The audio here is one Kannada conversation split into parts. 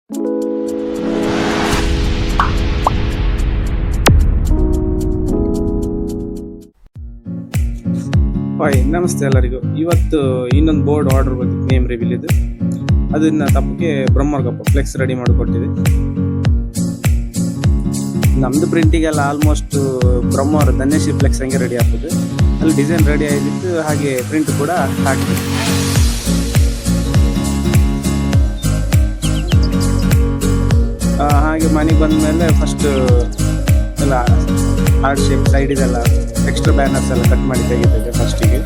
ಹಾಯ್, ನಮಸ್ತೆ ಎಲ್ಲರಿಗೂ. ಇವತ್ತು ಇನ್ನೊಂದು ಬೋರ್ಡ್ ಆರ್ಡರ್ ಬಂದಿತ್ತು, ನೇಮ್ ರಿವೀಲ್ ಇದು. ಅದನ್ನ ತಪ್ಪಕ್ಕೆ ಬ್ರಹ್ಮರ್ಗಪ್ಪ ಫ್ಲೆಕ್ಸ್ ರೆಡಿ ಮಾಡಿಕೊಟ್ಟಿದೆ. ನಮ್ದು ಪ್ರಿಂಟಿಗೆಲ್ಲ ಆಲ್ಮೋಸ್ಟ್ ಬ್ರಹ್ಮವರ ಧನ್ಯಶ್ರೀ ಫ್ಲೆಕ್ಸ್ ಹಂಗೆ ರೆಡಿ ಆಗ್ತದೆ. ಅಲ್ಲಿ ಡಿಸೈನ್ ರೆಡಿ ಆಗಿತ್ತು, ಹಾಗೆ ಪ್ರಿಂಟ್ ಕೂಡ ಹಾಕ್ತದೆ. ಹಾಗೆ ಮನೆಗೆ ಬಂದ ಮೇಲೆ ಫಸ್ಟ್ ಎಲ್ಲ ಹಾರ್ಟ್ ಶೇಪ್ ಸೈಡ್ ಇದೆಲ್ಲ ಎಕ್ಸ್ಟ್ರಾ ಬ್ಯಾನರ್ಸ್ ಎಲ್ಲ ಕಟ್ ಮಾಡಿ ತೆಗಿತಿದ್ದೆ ಫಸ್ಟಿಗೆ.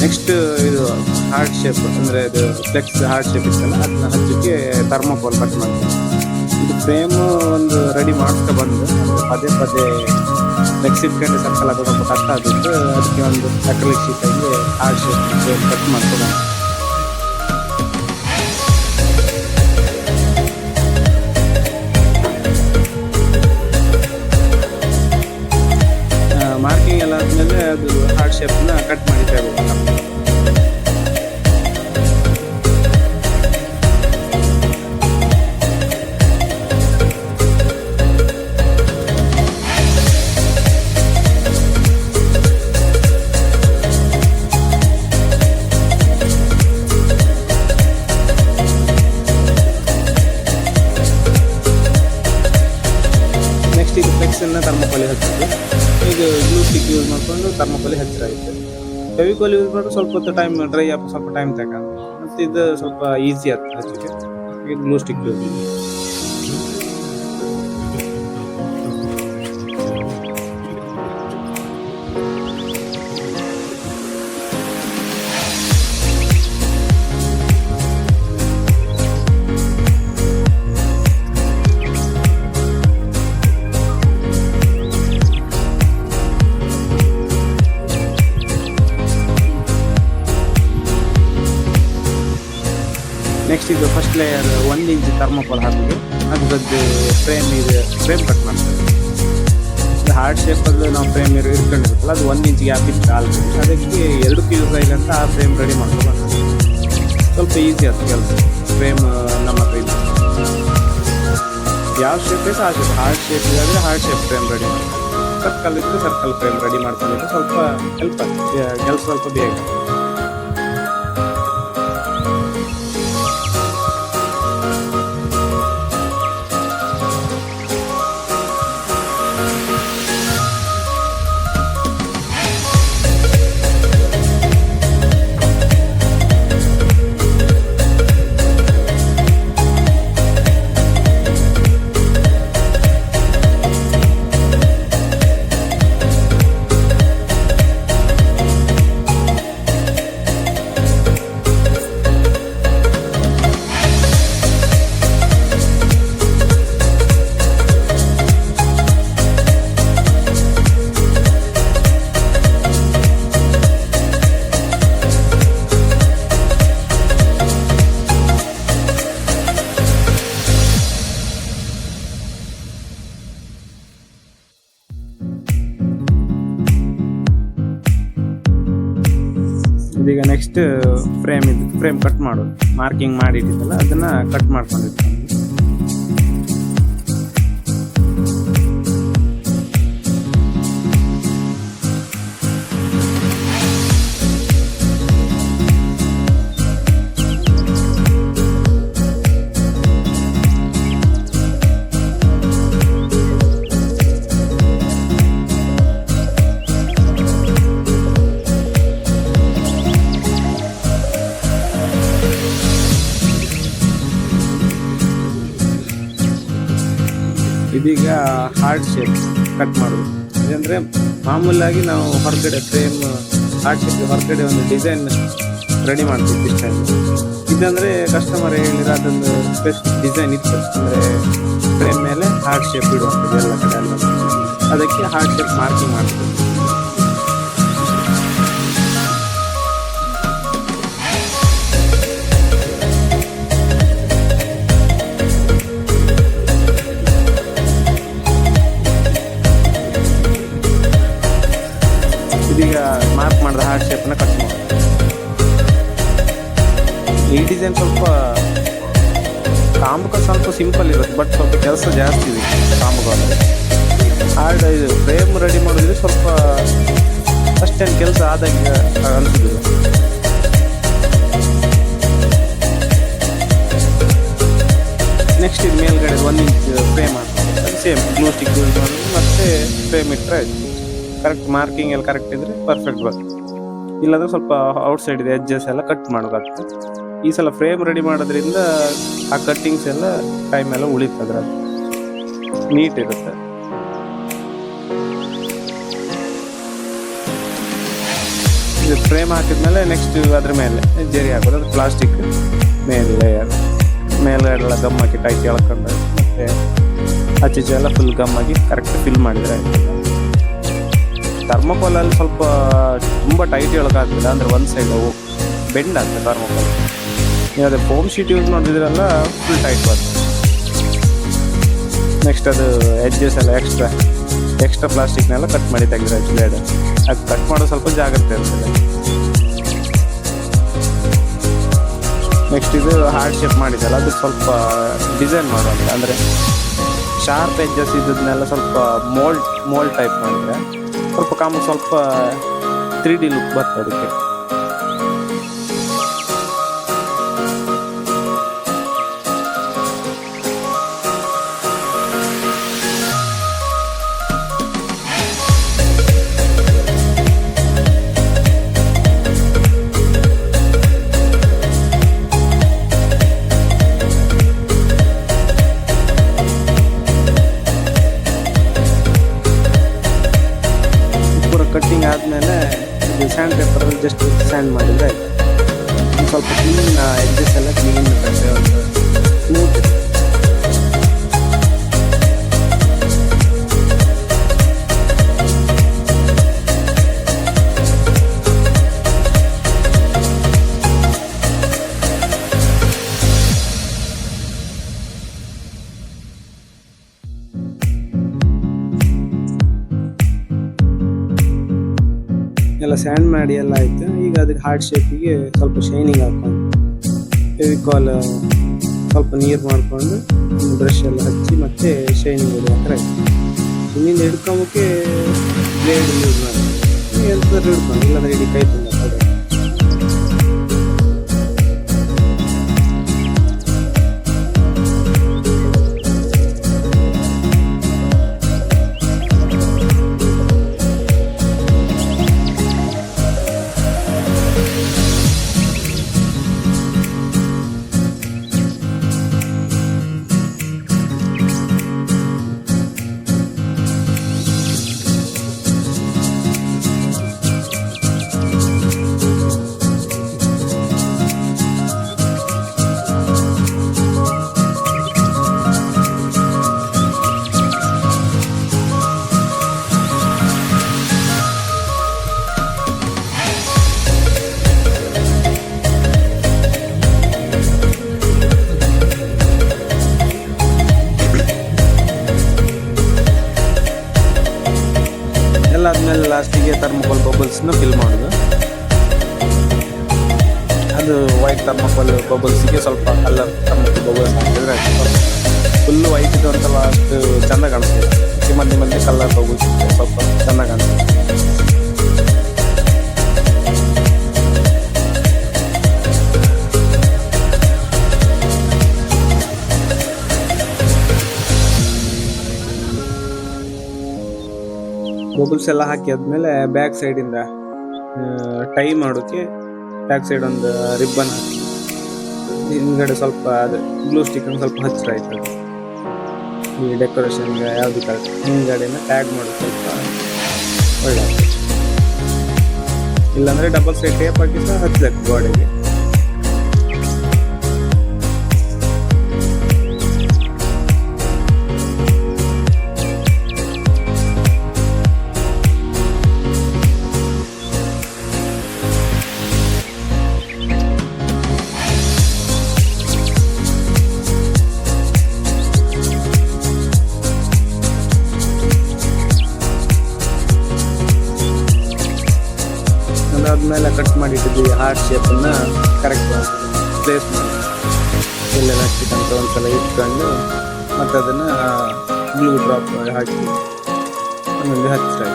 ನೆಕ್ಸ್ಟ್ ಇದು ಹಾರ್ಟ್ ಶೇಪ್ ಅಂದರೆ ಇದು ಫ್ಲೆಕ್ಸ್ ಹಾರ್ಟ್ ಶೇಪ್ ಇತ್ತಲ್ಲ, ಅದನ್ನ ಹಚ್ಚಕ್ಕೆ ಥರ್ಮೋಕೋಲ್ ಕಟ್ ಮಾಡ್ತೀನಿ. ಇದು ಫ್ರೇಮು ಒಂದು ರೆಡಿ ಮಾಡ್ತಾ ಬಂದು ಪದೇ ಪದೇ ಫ್ಲೆಕ್ಸ್ ಇಟ್ಕೊಂಡು ಸರ್ಕಲ್ ಆಗೋದು ಸ್ವಲ್ಪ ಕಷ್ಟ ಆಗುತ್ತೆ. ಅದಕ್ಕೆ ಒಂದು ಅಕ್ರಿಲಿಕ್ ಶೀಟಲ್ಲಿ ಹಾರ್ಟ್ ಶೇಪ್ ಕಟ್ ಮಾಡ್ಕೊಂಡು ಮಾರ್ಕಿಂಗ್ ಎಲ್ಲ ಆದಮೇಲೆ ಅದು ಹಾರ್ಟ್ ಶೇಪ್ನ ಕಟ್ ಮಾಡಿ ತಗೋಬೇಕು. ನೆಕ್ಸ್ಟ್ ಇದು ಫ್ಲೆಕ್ಸನ್ನು ಥರ್ಮೋಕೋಲಿ ಹಚ್ಚಿದ್ದು. ಇದು ಗ್ಲೂ ಸ್ಟಿಕ್ ಯೂಸ್ ಮಾಡಿಕೊಂಡು ಥರ್ಮೋಕೋಲಿ ಹಚ್ಚಿರಾಯಿತು. ಫೆವಿಕೋಲ್ ಯೂಸ್ ಮಾಡಿದ್ರೆ ಸ್ವಲ್ಪ ಹೊತ್ತು ಟೈಮ್ ಡ್ರೈ ಆಗಿ ಸ್ವಲ್ಪ ಟೈಮ್ ತಗೊಂಡು, ಮತ್ತು ಇದು ಸ್ವಲ್ಪ ಈಸಿ ಆಗ್ತದೆ ಹಚ್ಚಿಗೆ. ಇದು ಗ್ಲೂ ಸ್ಟಿಕ್ ಯೂಸ್ ಮಾಡಿ. ನೆಕ್ಸ್ಟ್ ಇದು ಫಸ್ಟ್ ಲೇಯರ್ 1 ಇಂಚ್ ಥರ್ಮೋಕೋಲ್ ಹಾಕಿದೆ. ಅದ್ರದ್ದು ಫ್ರೇಮ್ ಕಟ್ ಮಾಡ್ತಾರೆ. ಹಾರ್ಟ್ ಶೇಪಲ್ಲಿ ನಾವು ಫ್ರೇಮ್ ಇಟ್ಕೊಂಡಿರುತ್ತಲ್ಲ, ಅದು 1 ಇಂಚ್ ಗ್ಯಾಪ್ ಇತ್ತು ಆಲ್ರೆಡಿ. ಅದಕ್ಕೆ 2 ಯೂಸ್ ಆಗಿ ಅಂತ ಆ ಫ್ರೇಮ್ ರೆಡಿ ಮಾಡ್ಕೊಂಡು ಸ್ವಲ್ಪ ಈಸಿ ಆಗ್ತದೆ ಕೆಲಸ. ಫ್ರೇಮ್ ನಮ್ಮ ಹತ್ರ ಇದೆ, ಯಾವ ಶೇಪ್ ಬೇಕು ಆ ಶೇಪ್. ಹಾರ್ಟ್ ಶೇಪ್ ಇದಾದರೆ ಹಾರ್ಟ್ ಶೇಪ್ ಫ್ರೇಮ್ ರೆಡಿ ಮಾಡ್ತಾರೆ. ಸರ್ಕಲ್ ಇದ್ದರೆ ಸರ್ಕಲ್ ಫ್ರೇಮ್ ರೆಡಿ ಮಾಡ್ಕೊಂಡಿದ್ರೆ ಸ್ವಲ್ಪ ಹೆಲ್ಪ್ ಆಗ್ತದೆ, ಕೆಲಸ ಸ್ವಲ್ಪ ಬೇಗ. ಇದೀಗ ನೆಕ್ಸ್ಟ್ ಫ್ರೇಮ್ ಕಟ್ ಮಾಡೋದು. ಮಾರ್ಕಿಂಗ್ ಮಾಡಿಟ್ಟಿದ್ದಲ್ಲ ಅದನ್ನ ಕಟ್ ಮಾಡ್ಕೊಂಡಿರ್ತೀನಿ. ಇದೀಗ ಹಾರ್ಟ್ ಶೇಪ್ ಕಟ್ ಮಾಡೋದು. ಇದಂದರೆ ಮಾಮೂಲಾಗಿ ನಾವು ಹೊರಗಡೆ ಫ್ರೇಮ್ ಹಾರ್ಟ್ ಶೇಪ್ ಹೊರಗಡೆ ಒಂದು ಡಿಸೈನ್ ರೆಡಿ ಮಾಡ್ತೀವಿ ಇಷ್ಟ. ಇದಂದರೆ ಕಸ್ಟಮರ್ ಹೇಳಿದ್ರೆ ಅದೊಂದು ಸ್ಪೆಸಿಫಿಕ್ ಡಿಸೈನ್ ಇತ್ತು, ಅಂದರೆ ಫ್ರೇಮ್ ಮೇಲೆ ಹಾರ್ಟ್ ಶೇಪ್ ಇಡುವಂಥದ್ದು ಎಲ್ಲ ಕಡೆ ಎಲ್ಲ. ಅದಕ್ಕೆ ಹಾರ್ಟ್ ಶೇಪ್ ಮಾರ್ಕಿಂಗ್ ಮಾಡ್ತೀವಿ. ಡಿಸೈನ್ ಸ್ವಲ್ಪ ಕಾಮುಕ ಸ್ವಲ್ಪ ಸಿಂಪಲ್ ಇರುತ್ತೆ, ಬಟ್ ಸ್ವಲ್ಪ ಕೆಲಸ ಜಾಸ್ತಿ ಇದೆ ಕಾಮುಕ ಅಂದರೆ. ಹಾರ್ಡ್ ಇದು ಫ್ರೇಮ್ ರೆಡಿ ಮಾಡಿದ್ರೆ ಸ್ವಲ್ಪ ಅಷ್ಟೇನು ಕೆಲಸ ಆದಂಗೆ ಅನಿಸಿದ್ರು. ನೆಕ್ಸ್ಟ್ ಇದು ಮೇಲ್ಗಡೆ 1 ಇಂಚ್ ಫ್ರೇಮ್ ಹಾಕ್ತಾರೆ, ಸೇಮ್ ಗ್ಲೂ ಸ್ಟಿಕ್ ಯೂಸ್ ಮಾಡಿ ಮತ್ತೆ ಫ್ರೇಮ್ ಇಟ್ಟರೆ ಕರೆಕ್ಟ್ ಮಾರ್ಕಿಂಗ್ ಎಲ್ಲ ಕರೆಕ್ಟ್ ಇದ್ರೆ ಪರ್ಫೆಕ್ಟ್ ಬರ್ತದೆ. ಇಲ್ಲಾಂದ್ರೆ ಸ್ವಲ್ಪ ಔಟ್ಸೈಡ್ ಇದೆ ಎಡ್ಜಸ್ ಎಲ್ಲ ಕಟ್ ಮಾಡೋದಾಗ್ತದೆ. ಈ ಸಲ ಫ್ರೇಮ್ ರೆಡಿ ಮಾಡೋದ್ರಿಂದ ಆ ಕಟ್ಟಿಂಗ್ಸ್ ಎಲ್ಲ ಟೈಮ್ ಎಲ್ಲ ಉಳಿತದ್ರೆ ನೀಟ್ ಇರುತ್ತೆ. ಇದು ಫ್ರೇಮ್ ಹಾಕಿದ್ಮೇಲೆ ನೆಕ್ಸ್ಟ್ ಅದ್ರ ಮೇಲೆ ಜರಿ ಹಾಕೋದು, ಅದು ಪ್ಲಾಸ್ಟಿಕ್ ಮೇಲೆ ಲೇಯರ್ ಮೇಲೆಲ್ಲ ಗಮ್ ಹಾಕಿ ಟೈಟ್ ಎಳ್ಕೊಂಡು ಮತ್ತೆ ಆಚೀಚೆ ಎಲ್ಲ ಫುಲ್ ಗಮ್ ಹಾಕಿ ಕರೆಕ್ಟ್ ಫಿಲ್ ಮಾಡಿದರೆ ಆಯ್ತು. ಥರ್ಮೋಕೋಲಲ್ಲಿ ಸ್ವಲ್ಪ ತುಂಬ ಟೈಟ್ ಎಳಕಾಗ್ತದೆ, ಅಂದರೆ ಒಂದು ಸೈಡ್ ಬೆಂಡ್ ಆಗ್ತದೆ ಥರ್ಮೋಕೋಲ್. ನೀವು ಅದೇ ಫೋಮ್ ಶೀಟ್ ಯೂಸ್ ಮಾಡಿದ್ರಲ್ಲ ಫುಲ್ ಟೈಟ್ ಬರ್ತದೆ. ನೆಕ್ಸ್ಟ್ ಅದು ಎಡ್ಜಸ್ ಎಲ್ಲ ಎಕ್ಸ್ಟ್ರಾ ಪ್ಲಾಸ್ಟಿಕ್ನೆಲ್ಲ ಕಟ್ ಮಾಡಿ ತೆಗೆದ್ರೆ ಬ್ಲೇಡ್ ಅದು ಕಟ್ ಮಾಡೋ ಸ್ವಲ್ಪ ಜಾಗ್ರತೆ ಇರ್ತದೆ. ನೆಕ್ಸ್ಟ್ ಇದು ಹಾರ್ಡ್ ಶೇಪ್ ಮಾಡಿದ್ದಲ್ಲ ಅದು ಸ್ವಲ್ಪ ಡಿಸೈನ್ ಮಾಡುವಂತ, ಅಂದರೆ ಶಾರ್ಪ್ ಎಡ್ಜಸ್ ಇದನ್ನೆಲ್ಲ ಸ್ವಲ್ಪ ಮೋಲ್ಡ್ ಟೈಪ್ ಮಾಡಿದರೆ ಸ್ವಲ್ಪ ಕಾಮು ಸ್ವಲ್ಪ 3D ಲುಕ್ ಬರ್ತದೆ ಅದಕ್ಕೆ. ಕಟ್ಟಿಂಗ್ ಆದಮೇಲೆ ಇದು ಸ್ಯಾಂಡ್ ಪೇಪರಲ್ಲಿ ಜಸ್ಟ್ ಸ್ಯಾಂಡ್ ಮಾಡಿದರೆ ಸ್ವಲ್ಪ ಕ್ಲೀನ್ ಎಡ್ಜಸ್ ಎಲ್ಲ ಕ್ಲೀನ್ ಇರುತ್ತೆ, ಸ್ಮೂತ್. ಎಲ್ಲ ಸ್ಯಾಂಡ್ ಮಾಡಿ ಎಲ್ಲ ಆಯಿತು. ಈಗ ಅದಕ್ಕೆ ಹಾರ್ಡ್ ಶೇಪಿಗೆ ಸ್ವಲ್ಪ ಶೈನಿಂಗ್ ಹಾಕ್ಕೊಂಡು ಫೆವಿಕಾಲ್ ಸ್ವಲ್ಪ ನೀರು ಮಾಡಿಕೊಂಡು ಬ್ರಷ್ ಎಲ್ಲ ಹಚ್ಚಿ ಮತ್ತೆ ಶೈನಿಂಗ್ ಹೊಡೆಯುವಂಥ ಆಯಿತು. ಇನ್ನಿಂದ ಹಿಡ್ಕೊಂಬಕ್ಕೆ ಬ್ಲೇಡ್ ಯೂಸ್ ಮಾಡಿ ಎಂತಾದ್ರೂ ಹಿಡ್ಕೊಂಡು, ಇಲ್ಲಾಂದ್ರೆ ಇಡೀ ಕೈ ತುಂಬ ಕಡೆ. ಆದಮೇಲೆ ಲಾಸ್ಟಿಗೆ ಥರ್ಮೋಕೋಲ್ ಬಬಲ್ಸ್ನ ಫಿಲ್ ಮಾಡೋದು. ಅದು ವೈಟ್ ಥರ್ಮೋಕೋಲ್ ಬಬಲ್ಸಿಗೆ ಸ್ವಲ್ಪ ಕಲರ್ ಥರ್ಮೋಕೋಲ್ ಬಬಲ್ಸ್ ಹಾಕಿದ್ರೆ ಫುಲ್ಲು ವೈಟ್ ಇದು ಅಂತಲ್ಲ ಅಷ್ಟು ಚೆಂದ ಕಾಣಿಸ್ತದೆ. ಮಧ್ಯೆ ಕಲರ್ ಬಬಲ್ಸ್ ಸ್ವಲ್ಪ ಚೆಂದ ಕಾಣಿಸ್ತದೆ. ಬಬಲ್ಸ್ ಎಲ್ಲ ಹಾಕಿ ಆದ್ಮೇಲೆ ಬ್ಯಾಕ್ ಸೈಡಿಂದ ಟೈ ಮಾಡೋಕ್ಕೆ ಬ್ಯಾಕ್ ಸೈಡ್ ಒಂದು ರಿಬ್ಬನ್ ಹಾಕಿ ಹಿಂದ್ಗಡೆ ಸ್ವಲ್ಪ ಅದು ಗ್ಲೂ ಸ್ಟಿಕ್ ಸ್ವಲ್ಪ ಹಚ್ಚಿರ ಆಯ್ತು. ಈ ಡೆಕೋರೇಷನ್ಗೆ ಯಾವುದು ಕರೆಕ್ಟ್ ಹಿಂದ್ಗಡೆನ ಟ್ಯಾಗ್ ಮಾಡೋದು ಸ್ವಲ್ಪ ಒಳ್ಳೆ ಆಗ್ತದೆ. ಇಲ್ಲಾಂದರೆ ಡಬಲ್ ಸೈಡ್ ಟೇಪ್ ಹಾಕಿ ಸಹ ಹಚ್ಚಬೇಕು ಗೋಡೆಗೆ. ಅದಾದ್ಮೇಲೆ ಕಟ್ ಮಾಡಿಟ್ಟಿದ್ವಿ ಹಾರ್ಟ್ ಶೇಪನ್ನು ಕರೆಕ್ಟ್ ಮಾಡ್ತೀವಿ. ಪ್ಲೇಸ್ ಮಾಡಿ ಎಲ್ಲೆಲ್ಲ ಹಚ್ಚಿದಂತ ಒಂದ್ಸಲ ಇಟ್ಕೊಂಡು ಮತ್ತು ಅದನ್ನು ಗ್ಲೂ ಡ್ರಾಪ್ ಹಾಕಿ ಆಮೇಲೆ ಹಚ್ಚಿದ್ರೆ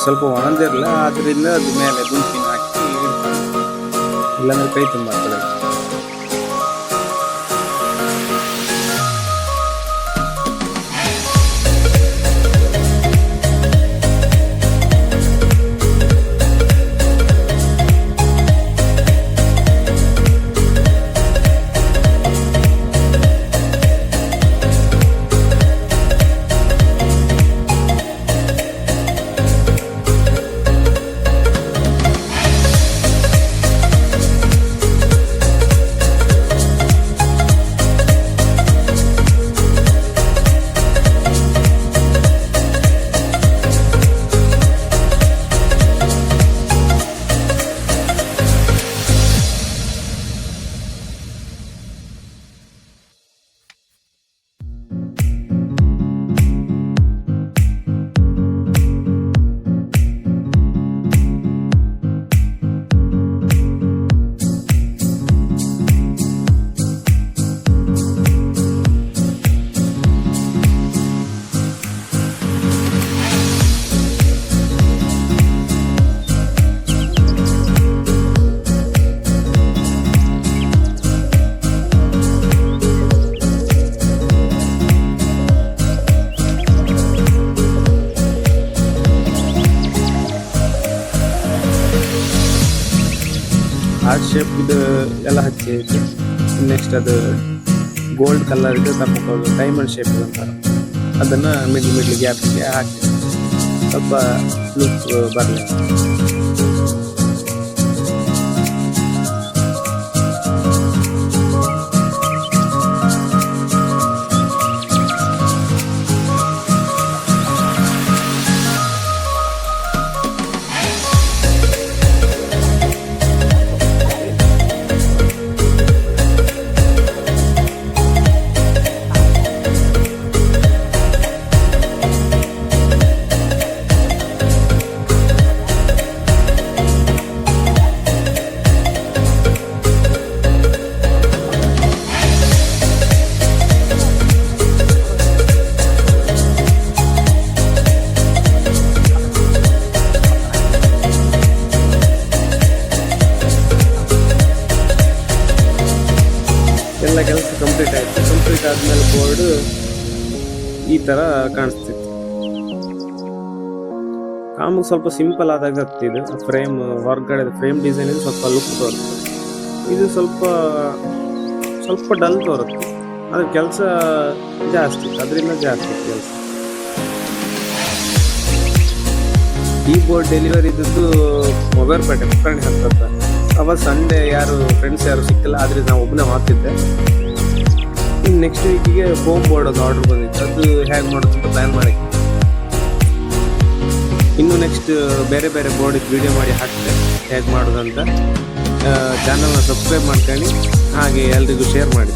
ಸ್ವಲ್ಪ ಒಣದಿರಲ್ಲ, ಆದ್ದರಿಂದ ಅದ್ರ ಮೇಲೆ ಗುಂಪಿನ ಹಾಕಿ ಇಲ್ಲಾಂದ್ರೆ ಕೈ ತುಂಬ ಆಗ್ತದೆ. ಹಾರ್ಟ್ ಶೇಪ್ ಇದು ಎಲ್ಲ ಹಚ್ಚಿ ಐತಿ. ನೆಕ್ಸ್ಟ್ ಅದು ಗೋಲ್ಡ್ ಕಲರ್ ಇದು ತಗೊಂಡು ಡೈಮಂಡ್ ಶೇಪ್ ಅಂತ ಅದನ್ನು ಮಿಡ್ಲ್ ಗ್ಯಾಪ್ಗೆ ಹಾಕಿ ಸ್ವಲ್ಪ ಲುಕ್ ಬರಲಿ. ಎಲ್ಲ ಕೆಲಸ ಕಂಪ್ಲೀಟ್ ಆಯಿತು. ಕಂಪ್ಲೀಟ್ ಆದಮೇಲೆ ಬೋರ್ಡು ಈ ಥರ ಕಾಣಿಸ್ತಿತ್ತು. ಕಾಮಿಗೆ ಸ್ವಲ್ಪ ಸಿಂಪಲ್ ಆದಾಗ ಇದು ಫ್ರೇಮ್ ಹೊರಗಡೆ ಫ್ರೇಮ್ ಡಿಸೈನ್ ಇದು ಸ್ವಲ್ಪ ಲುಕ್ ತೋರುತ್ತೆ. ಇದು ಸ್ವಲ್ಪ ಡಲ್ ತೋರುತ್ತೆ, ಅದ್ರ ಕೆಲಸ ಜಾಸ್ತಿ, ಅದರಿಂದ ಜಾಸ್ತಿ ಕೆಲಸ. ಈ ಬೋರ್ಡ್ ಡೆಲಿವರಿ ಇದ್ದದ್ದು ಮೊಗರ್ಪೇಟೆ ಪುಕ್ಕರಣಿ ಹತ್ತತ್ತ. ಅವಾಗ ಸಂಡೇ ಯಾರು ಫ್ರೆಂಡ್ಸ್ ಯಾರು ಸಿಕ್ಕಿಲ್ಲ, ಆದರೆ ನಾವು ಒಬ್ಬನೇ ಮಾಡ್ತಿದ್ದೆ. ಇನ್ನು ನೆಕ್ಸ್ಟ್ ವೀಕಿಗೆ ಫೋಮ್ ಬೋರ್ಡ್ ಒಂದು ಆರ್ಡರ್ ಬಂದಿತ್ತು, ಅದು ಹೇಗೆ ಮಾಡೋದು ಅಂತ ಪ್ಲ್ಯಾನ್ ಮಾಡಿ ಇನ್ನು ನೆಕ್ಸ್ಟ್ ಬೇರೆ ಬೇರೆ ಬೋರ್ಡಿಗೆ ವಿಡಿಯೋ ಮಾಡಿ ಹಾಕ್ತೆ ಹೇಗೆ ಮಾಡೋದಂತ. ಚಾನಲ್ನ ಸಬ್ಸ್ಕ್ರೈಬ್ ಮಾಡ್ಕೊಂಡು ಹಾಗೆ ಎಲ್ರಿಗೂ ಶೇರ್ ಮಾಡಿ.